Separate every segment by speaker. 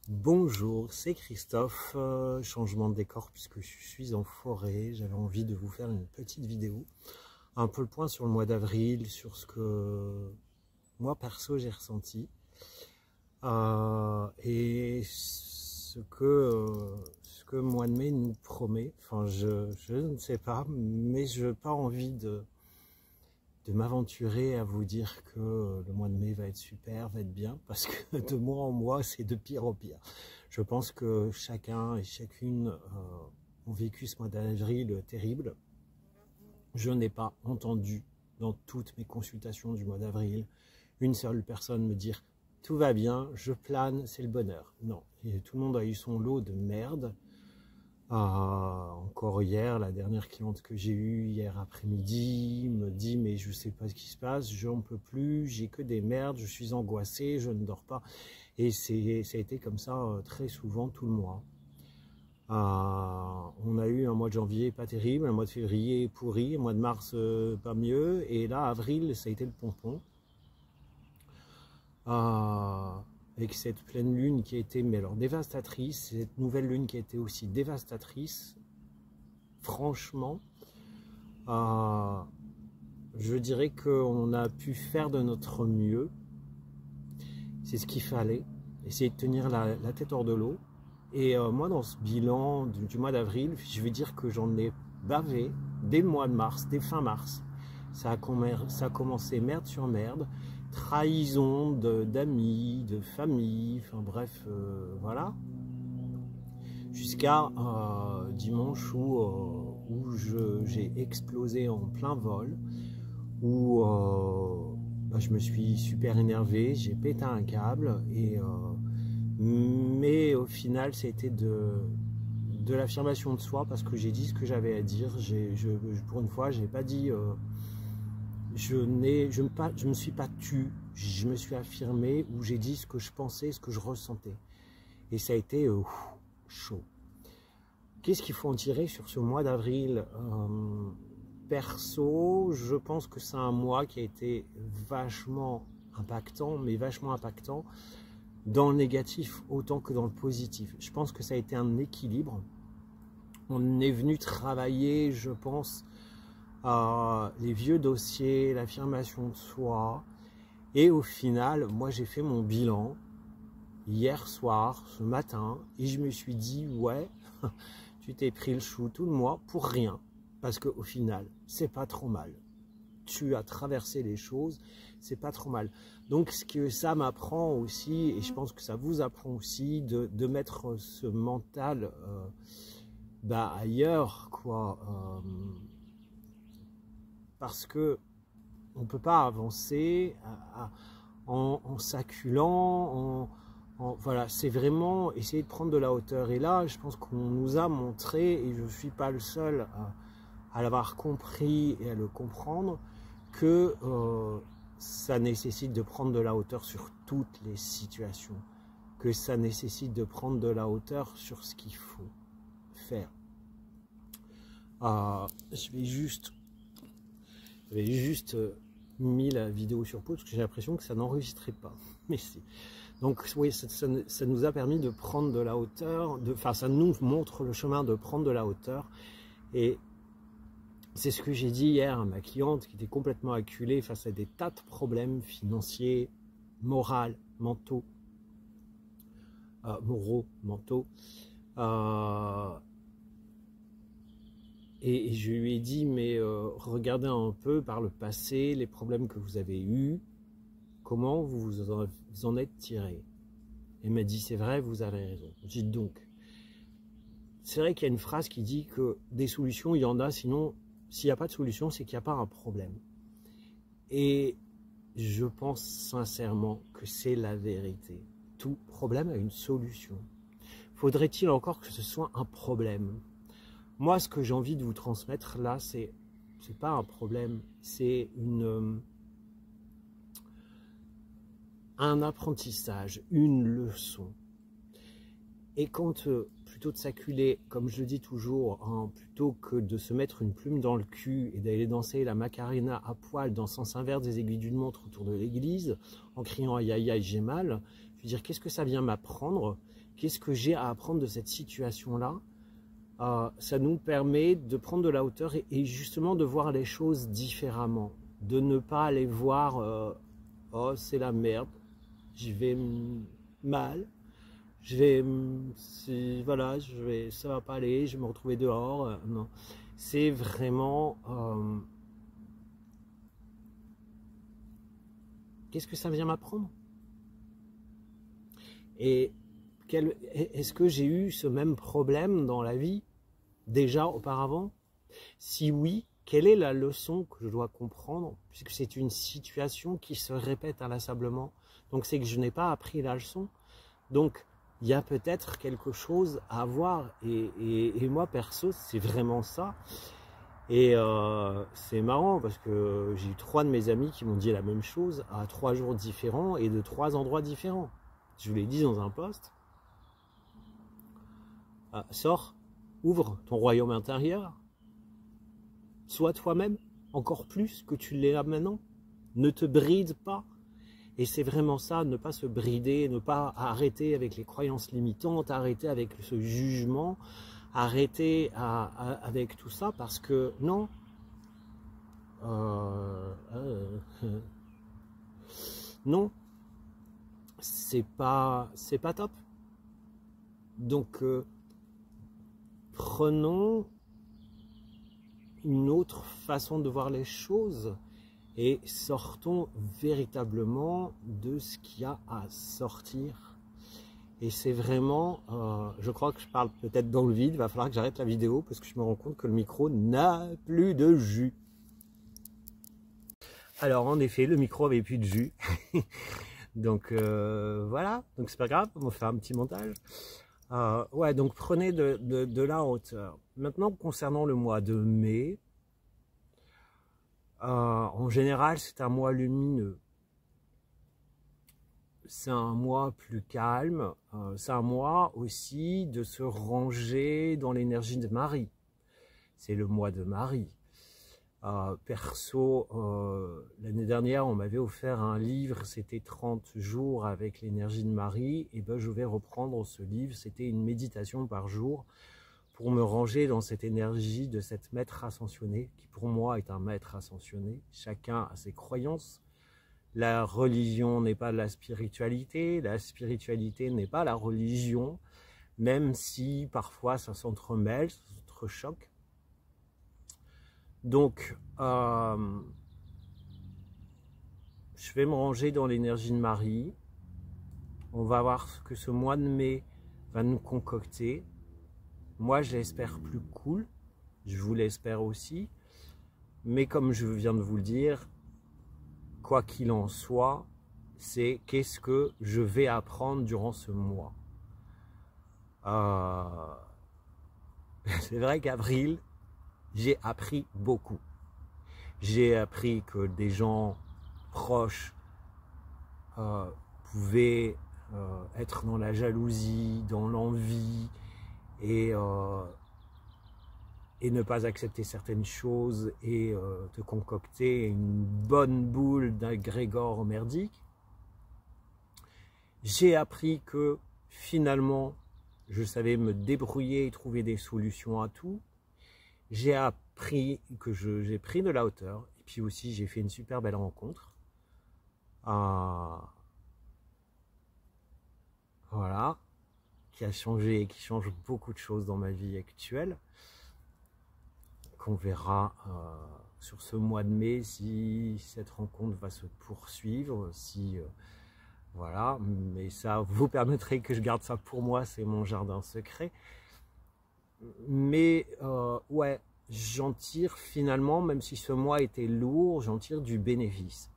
Speaker 1: Bonjour, c'est Christophe, changement de décor puisque je suis en forêt, j'avais envie de vous faire une petite vidéo, un peu le point sur le mois d'avril, sur ce que moi perso j'ai ressenti et ce que le mois de mai nous promet. Enfin je ne sais pas, mais je n'ai pas envie de m'aventurer à vous dire que le mois de mai va être super, va être bien, parce que de mois en mois, c'est de pire en pire. Je pense que chacun et chacune ont vécu ce mois d'avril terrible. Je n'ai pas entendu dans toutes mes consultations du mois d'avril une seule personne me dire « tout va bien, je plane, c'est le bonheur ». Non, et tout le monde a eu son lot de merde. Encore hier, la dernière cliente que j'ai eue hier après-midi me dit mais je sais pas ce qui se passe, j'en peux plus, j'ai que des merdes, je suis angoissée, je ne dors pas. Et ça a été comme ça très souvent tout le mois. On a eu un mois de janvier pas terrible, un mois de février pourri, un mois de mars pas mieux, et là avril ça a été le pompon. Avec cette pleine lune qui a été, mais alors dévastatrice, cette nouvelle lune qui a été aussi dévastatrice, franchement, je dirais qu'on a pu faire de notre mieux, c'est ce qu'il fallait, essayer de tenir la tête hors de l'eau, et moi dans ce bilan du mois d'avril, je vais dire que j'en ai bavé dès le mois de mars, dès fin mars, ça a commencé merde sur merde, trahison d'amis, de famille, enfin bref, voilà. Jusqu'à dimanche où j'ai explosé en plein vol, où je me suis super énervé, j'ai pété un câble, mais au final c'était de l'affirmation de soi parce que j'ai dit ce que j'avais à dire. Pour une fois, j'ai pas dit... je me suis pas tu, je me suis affirmé où j'ai dit ce que je pensais, ce que je ressentais. Et ça a été chaud. Qu'est-ce qu'il faut en tirer sur ce mois d'avril? Perso, je pense que c'est un mois qui a été vachement impactant, mais vachement impactant dans le négatif autant que dans le positif. Je pense que ça a été un équilibre. On est venu travailler, je pense, les vieux dossiers, l'affirmation de soi, et au final, moi j'ai fait mon bilan hier soir, ce matin, et je me suis dit ouais, tu t'es pris le chou tout le mois pour rien, parce qu'au final, c'est pas trop mal. Tu as traversé les choses, c'est pas trop mal. Donc ce que ça m'apprend aussi, et je pense que ça vous apprend aussi, de mettre ce mental ailleurs, quoi. Parce que on ne peut pas avancer en s'acculant, voilà, c'est vraiment essayer de prendre de la hauteur. Et là, je pense qu'on nous a montré, et je ne suis pas le seul à l'avoir compris et à le comprendre, que ça nécessite de prendre de la hauteur sur toutes les situations, que ça nécessite de prendre de la hauteur sur ce qu'il faut faire. J'avais juste mis la vidéo sur pause parce que j'ai l'impression que ça n'enregistrait pas. Mais si. Donc oui, ça nous a permis de prendre de la hauteur, enfin ça nous montre le chemin de prendre de la hauteur. Et c'est ce que j'ai dit hier à ma cliente qui était complètement acculée face à des tas de problèmes financiers, moraux, mentaux, Et je lui ai dit, mais regardez un peu par le passé, les problèmes que vous avez eus, comment vous en êtes tiré. Elle m'a dit, c'est vrai, vous avez raison. J'ai dit donc, c'est vrai qu'il y a une phrase qui dit que des solutions, il y en a, sinon, s'il n'y a pas de solution, c'est qu'il n'y a pas un problème. Et je pense sincèrement que c'est la vérité. Tout problème a une solution. Faudrait-il encore que ce soit un problème ? Moi, ce que j'ai envie de vous transmettre là, c'est pas un problème, c'est un apprentissage, une leçon. Et quand, plutôt de s'acculer, comme je le dis toujours, hein, plutôt que de se mettre une plume dans le cul et d'aller danser la Macarena à poil dans le sens inverse des aiguilles d'une montre autour de l'église, en criant aïe aïe aïe j'ai mal, je veux dire qu'est-ce que ça vient m'apprendre? qu'est-ce que j'ai à apprendre de cette situation-là? Ça nous permet de prendre de la hauteur et justement de voir les choses différemment, de ne pas aller voir oh c'est la merde, je vais mal, voilà, ça va pas aller, je vais me retrouver dehors. Non, c'est vraiment qu'est-ce que ça vient m'apprendre? Et est-ce que j'ai eu ce même problème dans la vie déjà auparavant? Si oui, quelle est la leçon que je dois comprendre, puisque c'est une situation qui se répète inlassablement? Donc c'est que je n'ai pas appris la leçon. Donc il y a peut-être quelque chose à voir. Et moi perso, c'est vraiment ça. Et c'est marrant parce que j'ai eu 3 de mes amis qui m'ont dit la même chose à 3 jours différents et de 3 endroits différents. Je vous l'ai dit dans un post. Sors, ouvre ton royaume intérieur, sois toi-même encore plus que tu l'es là maintenant, ne te bride pas. Et c'est vraiment ça, ne pas se brider, ne pas arrêter avec les croyances limitantes, arrêter avec ce jugement, arrêter avec tout ça, parce que non, non, c'est pas top. Donc prenons une autre façon de voir les choses et sortons véritablement de ce qu'il y a à sortir. Et c'est vraiment, je crois que je parle peut-être dans le vide, il va falloir que j'arrête la vidéo parce que je me rends compte que le micro n'a plus de jus. Alors en effet, le micro avait plus de jus. Donc voilà, donc c'est pas grave, on va faire un petit montage. Ouais, donc prenez de la hauteur. Maintenant, concernant le mois de mai, en général, c'est un mois lumineux. C'est un mois plus calme. C'est un mois aussi de se ranger dans l'énergie de Marie. C'est le mois de Marie. Perso, l'année dernière, on m'avait offert un livre, c'était 30 jours avec l'énergie de Marie. Et ben, je vais reprendre ce livre, c'était une méditation par jour pour me ranger dans cette énergie de cette maître ascensionné, qui pour moi est un maître ascensionné. Chacun a ses croyances. La religion n'est pas de la spiritualité n'est pas la religion, même si parfois ça s'entremêle, ça s'entrechoque. Donc, je vais me ranger dans l'énergie de Marie. On va voir ce que ce mois de mai va nous concocter. Moi, je l'espère plus cool. Je vous l'espère aussi. Mais comme je viens de vous le dire, quoi qu'il en soit, c'est qu'est-ce que je vais apprendre durant ce mois. C'est vrai qu'avril, j'ai appris beaucoup. J'ai appris que des gens proches pouvaient être dans la jalousie, dans l'envie et ne pas accepter certaines choses et te concocter une bonne boule d'agrégore merdique. J'ai appris que finalement, je savais me débrouiller et trouver des solutions à tout. J'ai appris que j'ai pris de la hauteur. Et puis aussi, j'ai fait une super belle rencontre. Voilà. Qui a changé et qui change beaucoup de choses dans ma vie actuelle. Qu'on verra sur ce mois de mai si cette rencontre va se poursuivre. Si, voilà. Mais ça vous permettrait que je garde ça pour moi. C'est mon jardin secret. Mais ouais, j'en tire finalement, même si ce mois était lourd, j'en tire du bénéfice.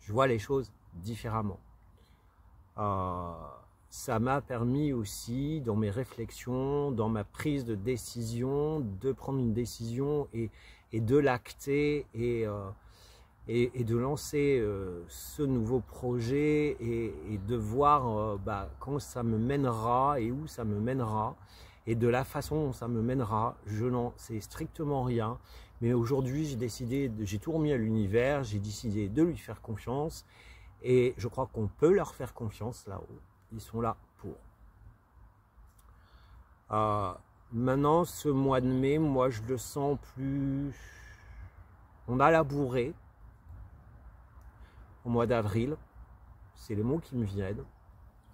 Speaker 1: Je vois les choses différemment. Ça m'a permis aussi, dans mes réflexions, dans ma prise de décision, de prendre une décision et de l'acter et de lancer ce nouveau projet et de voir quand ça me mènera et où ça me mènera et de la façon dont ça me mènera. Je n'en sais strictement rien, mais aujourd'hui j'ai décidé, j'ai tout remis à l'univers, j'ai décidé de lui faire confiance et je crois qu'on peut leur faire confiance là-haut. ils sont là pour. Maintenant, ce mois de mai, moi, je le sens plus... On a labouré au mois d'avril, c'est les mots qui me viennent.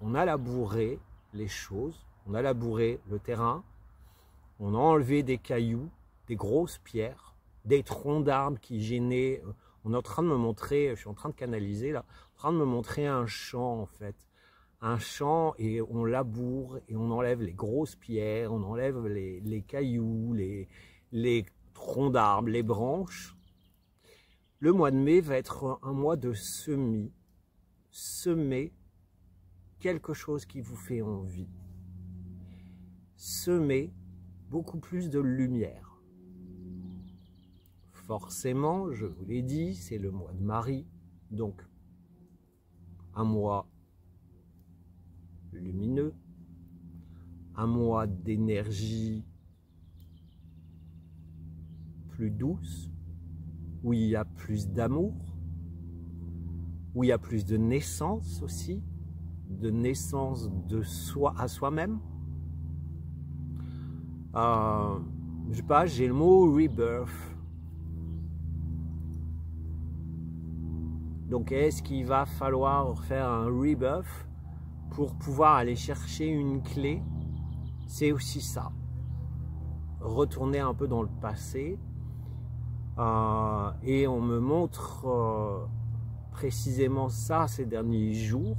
Speaker 1: On a labouré les choses, on a labouré le terrain, on a enlevé des cailloux, des grosses pierres, des troncs d'arbres qui gênaient. On est en train de me montrer, je suis en train de canaliser là, en train de me montrer un champ en fait. Un champ et on laboure et on enlève les grosses pierres, on enlève les cailloux, les troncs d'arbres, les branches. Le mois de mai va être un mois de semis. Semer quelque chose qui vous fait envie. Semer beaucoup plus de lumière. Forcément, je vous l'ai dit, c'est le mois de Marie, donc un mois lumineux, un mois d'énergie plus douce, où il y a plus d'amour, où il y a plus de naissance aussi, de naissance de soi à soi-même. Je sais pas, j'ai le mot rebirth. Donc est-ce qu'il va falloir faire un rebirth pour pouvoir aller chercher une clé? C'est aussi ça. Retourner un peu dans le passé. Et on me montre précisément ça ces derniers jours.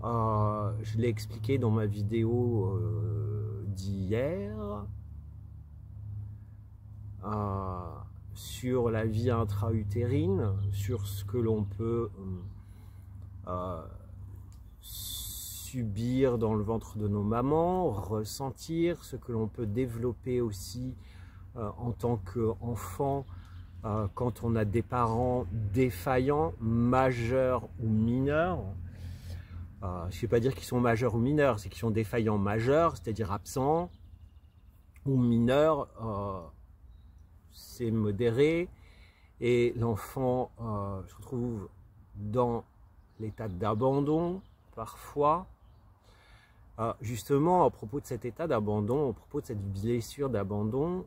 Speaker 1: Je l'ai expliqué dans ma vidéo d'hier sur la vie intra-utérine, sur ce que l'on peut subir dans le ventre de nos mamans, ressentir, ce que l'on peut développer aussi en tant qu'enfant quand on a des parents défaillants, majeurs ou mineurs. Je ne vais pas dire qu'ils sont majeurs ou mineurs, c'est qu'ils sont défaillants majeurs, c'est-à-dire absents, ou mineurs, c'est modéré, et l'enfant se retrouve dans l'état d'abandon, parfois. Justement, à propos de cet état d'abandon, à propos de cette blessure d'abandon,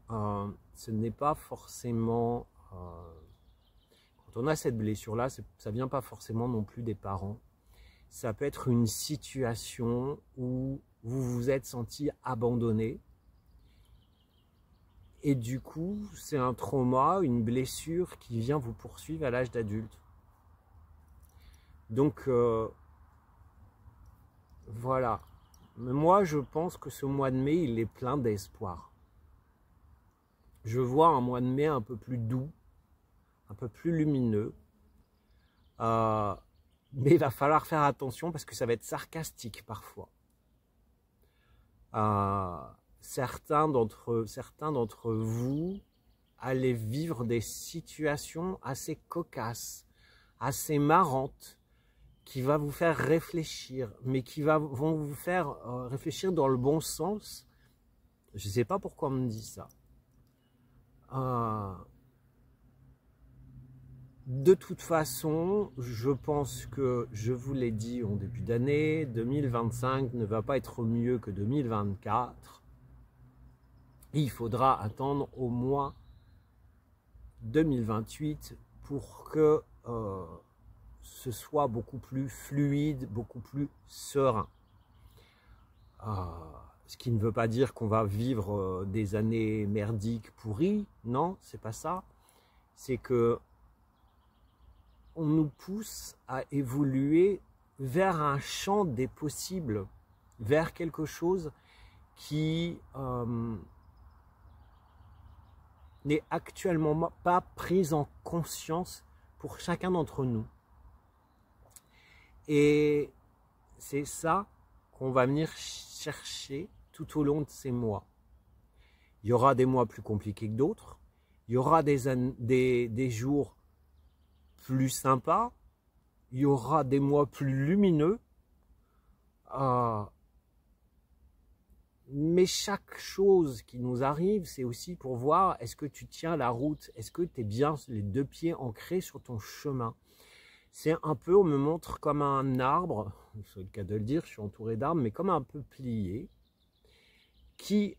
Speaker 1: ce n'est pas forcément... quand on a cette blessure-là, ça ne vient pas forcément non plus des parents. Ça peut être une situation où vous vous êtes senti abandonné. Et du coup, c'est un trauma, une blessure qui vient vous poursuivre à l'âge d'adulte. Donc, voilà. Mais moi, je pense que ce mois de mai, il est plein d'espoir. Je vois un mois de mai un peu plus doux, un peu plus lumineux. Mais il va falloir faire attention parce que ça va être sarcastique parfois. Certains d'entre vous allez vivre des situations assez cocasses, assez marrantes, qui vont vous faire réfléchir, mais qui vont vous faire réfléchir dans le bon sens. Je ne sais pas pourquoi on me dit ça. De toute façon, je pense que, je vous l'ai dit en début d'année, 2025 ne va pas être mieux que 2024. Il faudra attendre au moins 2028 pour que ce soit beaucoup plus fluide, beaucoup plus serein. Ce qui ne veut pas dire qu'on va vivre des années merdiques pourries, non, c'est pas ça. C'est que on nous pousse à évoluer vers un champ des possibles, vers quelque chose qui n'est actuellement pas pris en conscience pour chacun d'entre nous. Et c'est ça qu'on va venir chercher tout au long de ces mois. Il y aura des mois plus compliqués que d'autres, il y aura des jours plus sympa, il y aura des mois plus lumineux, mais chaque chose qui nous arrive, c'est aussi pour voir est-ce que tu tiens la route, est-ce que tu es bien les deux pieds ancrés sur ton chemin. c'est un peu, on me montre comme un arbre, c'est le cas de le dire, je suis entouré d'arbres, mais comme un peu plié, qui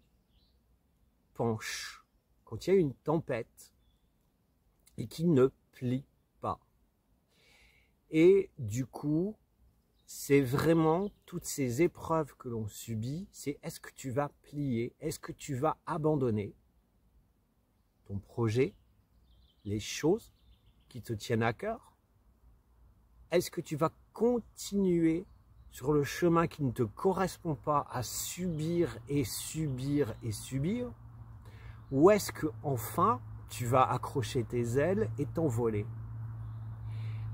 Speaker 1: penche quand il y a une tempête et qui ne plie pas. Et du coup, c'est vraiment toutes ces épreuves que l'on subit, c'est est-ce que tu vas plier, est-ce que tu vas abandonner ton projet, les choses qui te tiennent à cœur? Est-ce que tu vas continuer sur le chemin qui ne te correspond pas à subir et subir et subir? Ou est-ce que enfin tu vas accrocher tes ailes et t'envoler?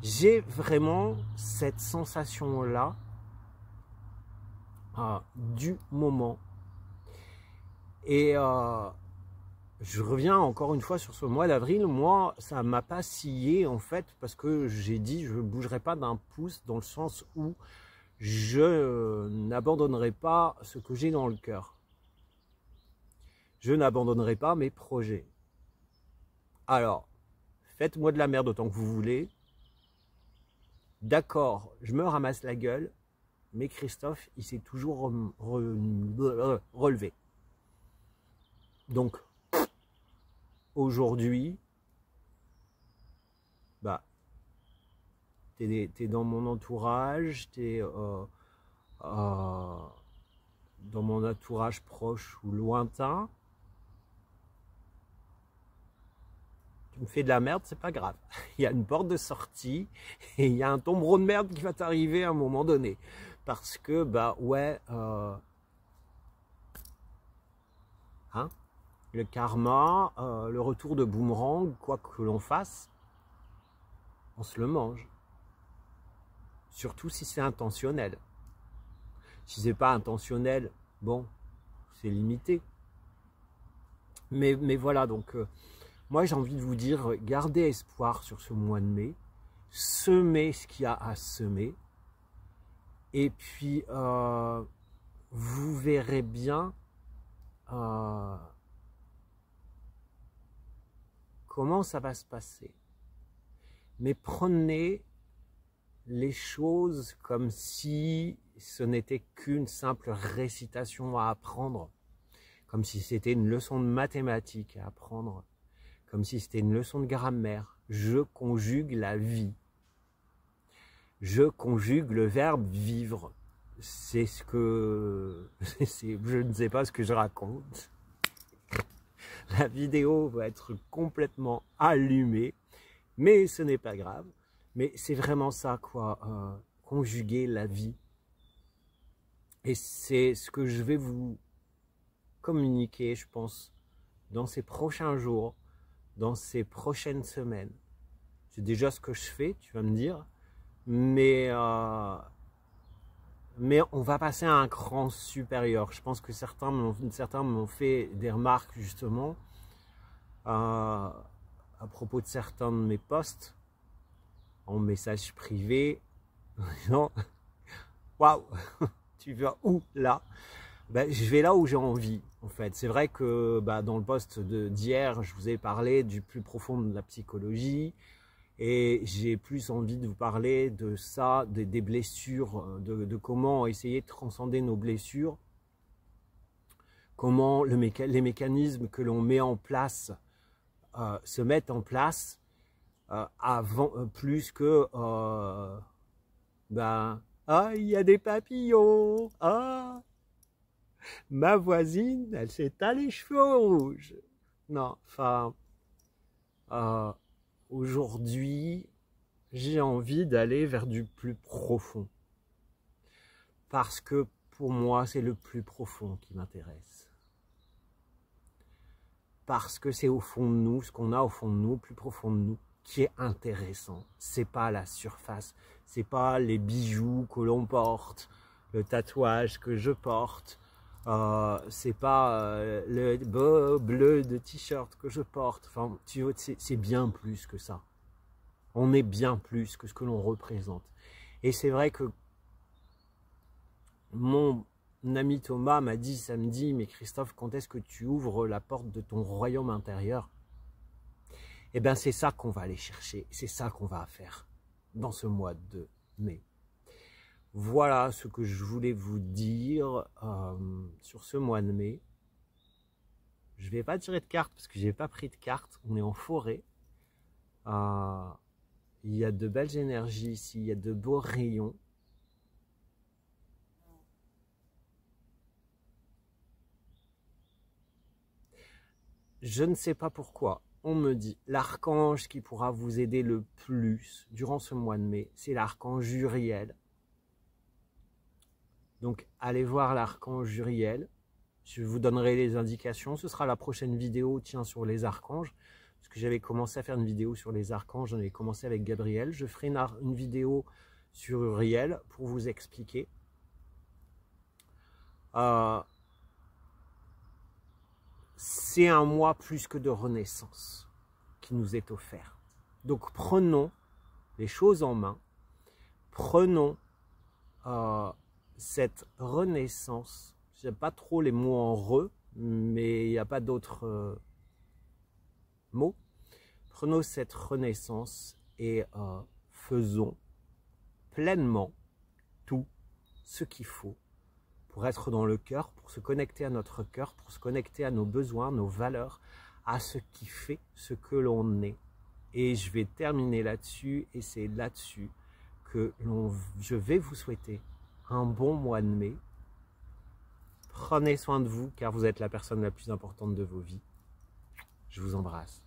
Speaker 1: J'ai vraiment cette sensation-là du moment. Et je reviens encore une fois sur ce mois d'avril. Moi, ça m'a pas scié en fait, parce que j'ai dit je ne bougerai pas d'un pouce, dans le sens où je n'abandonnerai pas ce que j'ai dans le cœur. Je n'abandonnerai pas mes projets. Alors, faites-moi de la merde autant que vous voulez. D'accord, je me ramasse la gueule, mais Christophe, il s'est toujours relevé. Donc, aujourd'hui, bah, t'es dans mon entourage, t'es dans mon entourage proche ou lointain. Tu me fais de la merde, c'est pas grave. Il y a une porte de sortie et il y a un tombereau de merde qui va t'arriver à un moment donné. Parce que, bah ouais, hein, le karma, le retour de boomerang, quoi que l'on fasse, on se le mange. Surtout si c'est intentionnel. Si c'est pas intentionnel, bon, c'est limité. Mais voilà, donc... moi, j'ai envie de vous dire, gardez espoir sur ce mois de mai, semez ce qu'il y a à semer, et puis vous verrez bien comment ça va se passer. Mais prenez les choses comme si ce n'était qu'une simple récitation à apprendre, comme si c'était une leçon de mathématiques à apprendre, comme si c'était une leçon de grammaire. Je conjugue la vie. Je conjugue le verbe vivre. C'est ce que... je ne sais pas ce que je raconte. La vidéo va être complètement allumée, mais ce n'est pas grave. Mais c'est vraiment ça, quoi. Conjuguer la vie. Et c'est ce que je vais vous communiquer, je pense, dans ces prochains jours, dans ces prochaines semaines. C'est déjà ce que je fais, tu vas me dire, mais on va passer à un cran supérieur. Je pense que certains m'ont fait des remarques justement à propos de certains de mes posts en message privé. Non, waouh, tu vas où là? Ben, je vais là où j'ai envie, en fait. C'est vrai que dans le post d'hier, je vous ai parlé du plus profond de la psychologie et j'ai plus envie de vous parler de ça, des blessures, de comment essayer de transcender nos blessures, comment les mécanismes que l'on met en place se mettent en place avant, plus que ah, il y a des papillons, ah, ma voisine, elle s'étale les cheveux rouges. Non, enfin, aujourd'hui, j'ai envie d'aller vers du plus profond. Parce que pour moi, c'est le plus profond qui m'intéresse. Parce que c'est au fond de nous, ce qu'on a au fond de nous, au plus profond de nous, qui est intéressant. C'est pas la surface, c'est pas les bijoux que l'on porte, le tatouage que je porte, c'est pas le beau bleu de t-shirt que je porte. Enfin, tu vois, c'est bien plus que ça. On est bien plus que ce que l'on représente. Et c'est vrai que mon ami Thomas m'a dit samedi, mais Christophe, quand est-ce que tu ouvres la porte de ton royaume intérieur? Eh bien, c'est ça qu'on va aller chercher, c'est ça qu'on va faire. dans ce mois de mai. Voilà ce que je voulais vous dire sur ce mois de mai. Je ne vais pas tirer de cartes parce que je n'ai pas pris de cartes. On est en forêt. Il y a de belles énergies ici, il y a de beaux rayons. Je ne sais pas pourquoi. On me dit l'archange qui pourra vous aider le plus durant ce mois de mai, c'est l'archange Uriel. Donc allez voir l'archange Uriel. Je vous donnerai les indications. Ce sera la prochaine vidéo, tiens, sur les archanges. Parce que j'avais commencé à faire une vidéo sur les archanges. J'en ai commencé avec Gabriel. Je ferai une vidéo sur Uriel pour vous expliquer. C'est un mois plus que de renaissance qui nous est offert. Donc prenons les choses en main. Prenons cette renaissance. J'aime pas trop les mots en re, mais il n'y a pas d'autres mots. Prenons cette renaissance et faisons pleinement tout ce qu'il faut pour être dans le cœur, pour se connecter à notre cœur, pour se connecter à nos besoins, nos valeurs, à ce qui fait ce que l'on est. Et je vais terminer là-dessus, et c'est là-dessus que je vais vous souhaiter un bon mois de mai. Prenez soin de vous, car vous êtes la personne la plus importante de vos vies. Je vous embrasse.